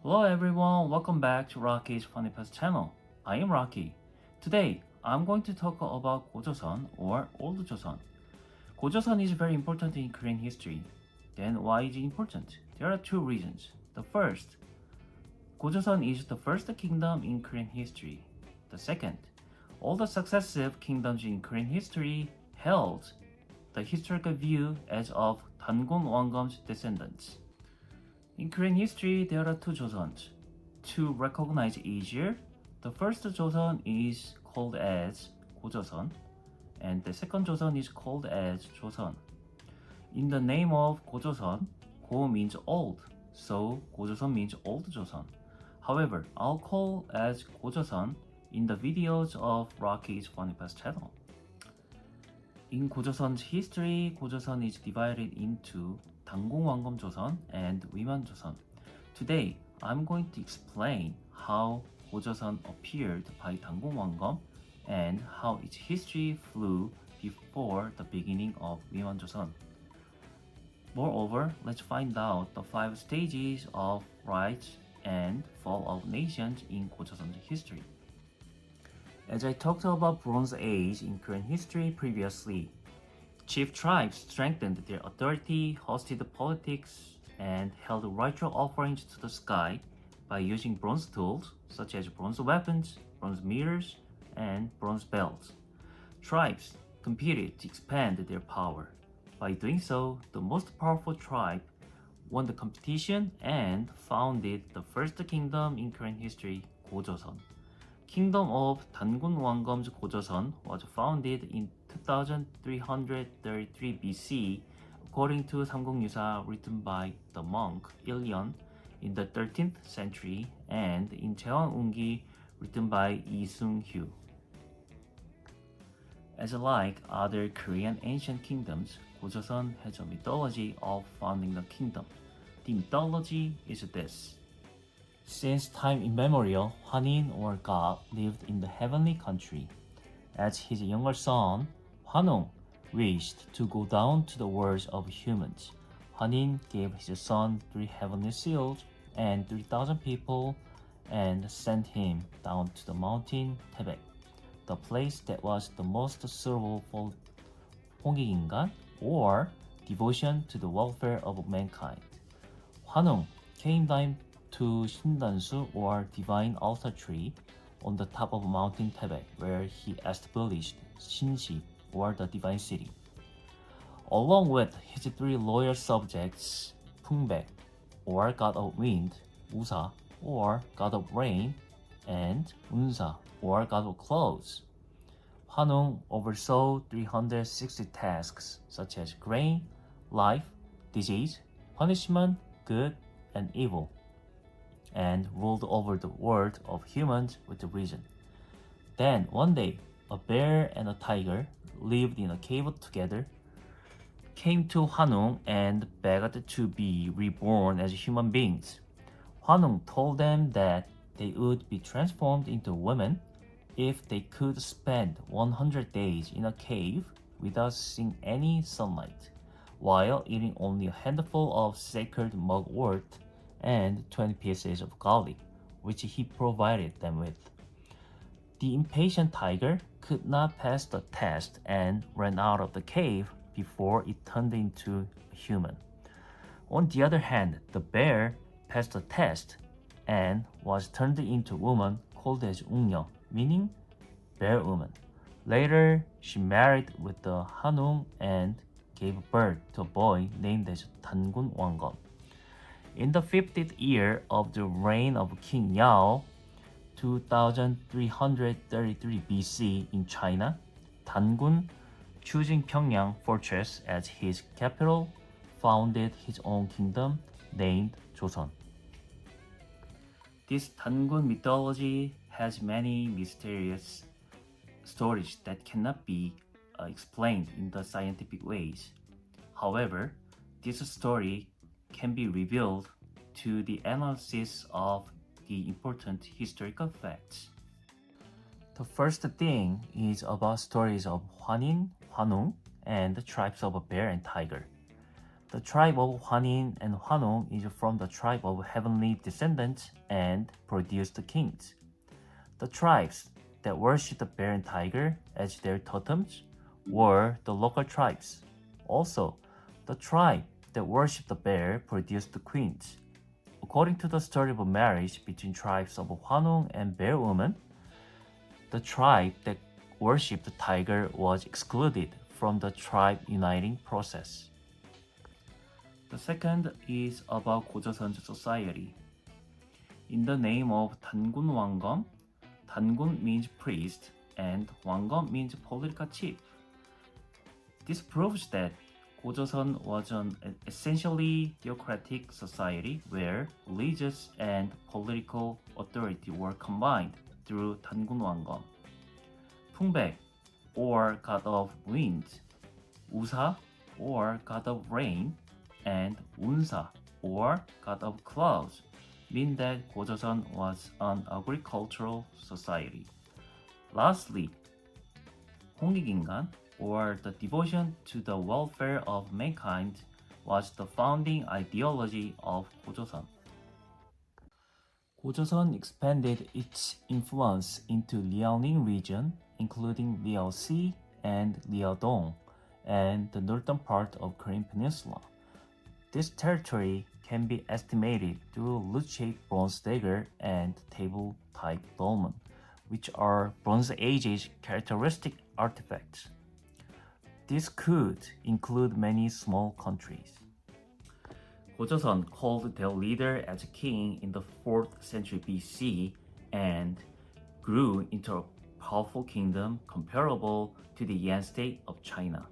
Hello everyone, welcome back to Rocky's Funny Past channel. I am Rocky. Today, I'm going to talk about Gojoseon or Old Joseon. Gojoseon is very important in Korean history. Then why is it important? There are two reasons. The first, Gojoseon is the first kingdom in Korean history. The second, all the successive kingdoms in Korean history held the historical view as of Dangun Wanggeom's descendants. In Korean history, there are two Joseons. To recognize easier, the first Joseon is called as Gojoseon, and the second Joseon is called as Joseon. In the name of Gojoseon, Go means old, so Gojoseon means Old Joseon. However, I'll call as Gojoseon in the videos of Rocky's Funny Past channel. In Gojoseon's history, Gojoseon is divided into Dangun Wanggeom Joseon and Wiman Joseon. Today, I'm going to explain how Gojoseon appeared by Dangun Wanggeom and how its history flew before the beginning of Wiman Joseon. Moreover, let's find out the 5 stages of rise and fall of nations in Gojoseon's history. As I talked about Bronze Age in Korean history previously, chief tribes strengthened their authority, hosted politics, and held ritual offerings to the sky by using bronze tools such as bronze weapons, bronze mirrors, and bronze bells. Tribes competed to expand their power. By doing so, the most powerful tribe won the competition and founded the first kingdom in Korean history, Gojoseon. Kingdom of Dangun Wanggeom's Gojoseon was founded in 2333 BC according to Samgukyusa written by the monk Ilyon in the 13th century and in Jeonungi written by Lee Sung-hyu. As like other Korean ancient kingdoms, Gojoseon has a mythology of founding the kingdom. The mythology is this. Since time immemorial, Hwanin or God lived in the heavenly country. As his younger son, Hwanung wished to go down to the world of humans. Hwanin gave his son 3 heavenly seals and 3,000 people and sent him down to the mountain Taebaek, the place that was the most suitable for 홍익인간 or devotion to the welfare of mankind. Hwanung came down to Shindansu or divine altar tree on the top of mountain Taebaek where he established Shinsi or the divine city. Along with his 3 loyal subjects, Pungbek or god of wind, Usa or god of rain, and Unsa or god of clouds. Hwanung oversaw 360 tasks such as grain, life, disease, punishment, good, and evil, and ruled over the world of humans with reason. Then, one day, a bear and a tiger lived in a cave together, came to Hwanung and begged to be reborn as human beings. Hwanung told them that they would be transformed into women if they could spend 100 days in a cave without seeing any sunlight, while eating only a handful of sacred mugwort and 20 pieces of garlic, which he provided them with. The impatient tiger could not pass the test and ran out of the cave before it turned into a human. On the other hand, the bear passed the test and was turned into a woman called as Ungyo, meaning bear woman. Later, she married with the Hwanung and gave birth to a boy named as Dangun Wanggeom. In the 50th year of the reign of King Yao, 2333 BC in China, Dangun, choosing Pyongyang fortress as his capital, founded his own kingdom named Joseon. This Dangun mythology has many mysterious stories that cannot be explained in the scientific ways. However, this story can be revealed to the analysis of the important historical facts. The first thing is about stories of Hwanin, Hwanung, and the tribes of bear and tiger. The tribe of Hwanin and Hwanong is from the tribe of heavenly descendants and produced kings. The tribes that worship the bear and tiger as their totems were the local tribes. Also, the tribe that worshiped the bear produced the queens. According to the story of a marriage between tribes of Hwanong and Bear Woman, the tribe that worshipped the tiger was excluded from the tribe uniting process. The second is about 고조선's society. In the name of 단군 왕검, 단군 means priest and 왕검 means political chief. This proves that 고조선 was an essentially theocratic society where religious and political authority were combined through 단군 왕검. 풍백, or god of wind, 우사, or god of rain, and 운사, or god of clouds, mean that 고조선 was an agricultural society. Lastly, 홍익인간, or the devotion to the welfare of mankind, was the founding ideology of 고조선. 고조선 expanded its influence into Liaoning region, including Liaosi and Liaodong, and the northern part of Korean Peninsula. This territory can be estimated through lute-shaped bronze dagger and table-type dolmen, which are Bronze Age's characteristic artifacts. This could include many small countries. 고조선 called their leader as a king in the 4th century BC and grew into a powerful kingdom comparable to the Yan state of China.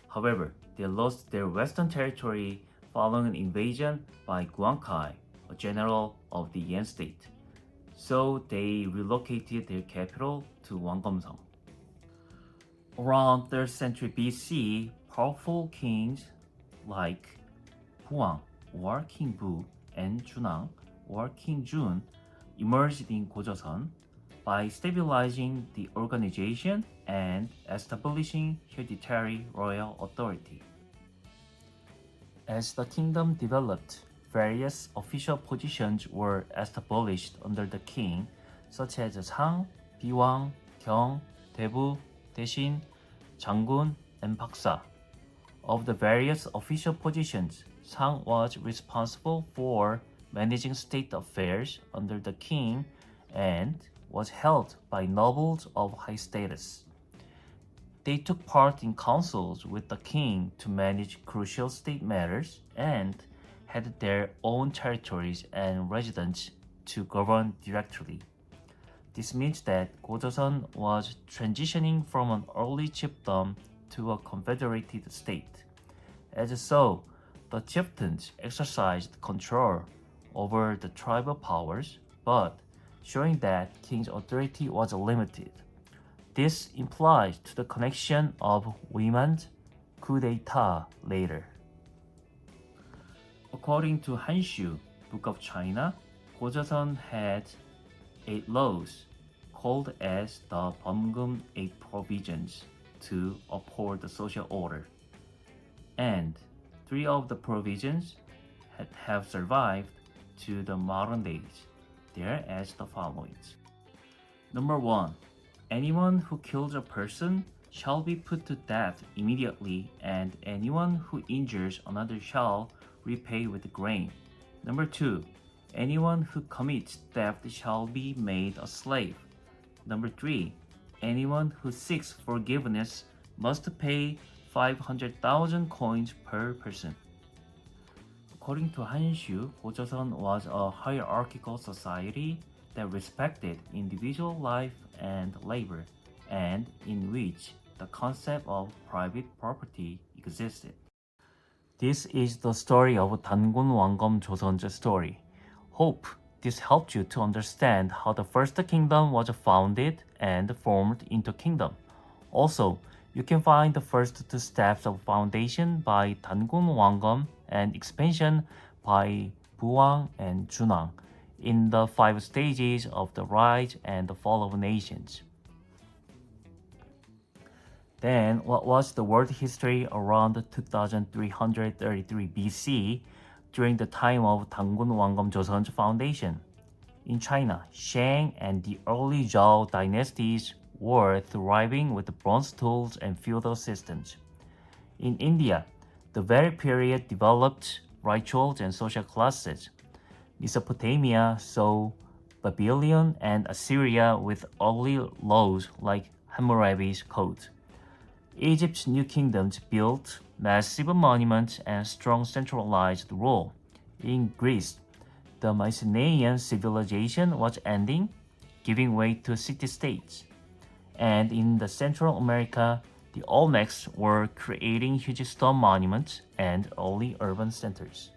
However, they lost their western territory following an invasion by Guangkai, a general of the Yan state. So they relocated their capital to Wanggomsong. Around 3rd century BC, powerful kings like Buang or King Bu and Junang or King Jun emerged in 고조선 by stabilizing the organization and establishing hereditary royal authority. As the kingdom developed, various official positions were established under the king, such as 상, 비왕, 경, 대부, 대신, 장군, and 박사. Of the various official positions, Sang was responsible for managing state affairs under the king and was held by nobles of high status. They took part in councils with the king to manage crucial state matters and had their own territories and residents to govern directly. This means that 고조선 was transitioning from an early chiefdom to a confederated state. As so, the chieftains exercised control over the tribal powers, but showing that king's authority was limited. This implies to the connection of women's coup d'etat later. According to Hanshu, Book of China, 고조선 had 8 laws, called as the 범금 8 provisions, to uphold the social order. And 3 of the provisions have survived to the modern days. They are as the following. Number 1. Anyone who kills a person shall be put to death immediately, and anyone who injures another shall repay with grain. Number 2. Anyone who commits theft shall be made a slave. Number 3. Anyone who seeks forgiveness must pay 500,000 coins per person. According to Hanshu, 고조선 was a hierarchical society that respected individual life and labor, and in which the concept of private property existed. This is the story of 단군 왕검 조선's story. Hope this helped you to understand how the first kingdom was founded and formed into kingdom. Also, you can find the first 2 steps of foundation by 단군 왕검 and expansion by 부왕 and 준왕 in the 5 stages of the rise and the fall of nations. Then, what was the world history around 2333 BC during the time of Dangun Wangam Joseon's foundation? In China, Shang and the early Zhou dynasties were thriving with bronze tools and feudal systems. In India, the very period developed rituals and social classes. Mesopotamia saw Babylon and Assyria with early laws like Hammurabi's Code. Egypt's new kingdoms built massive monuments and strong centralized rule. In Greece, the Mycenaean civilization was ending, giving way to city-states. And in the Central America, the Olmecs were creating huge stone monuments and early urban centers.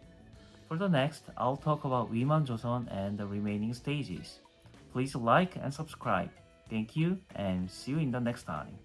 For the next, I'll talk about Wiman Joseon and the remaining stages. Please like and subscribe. Thank you and see you in the next time.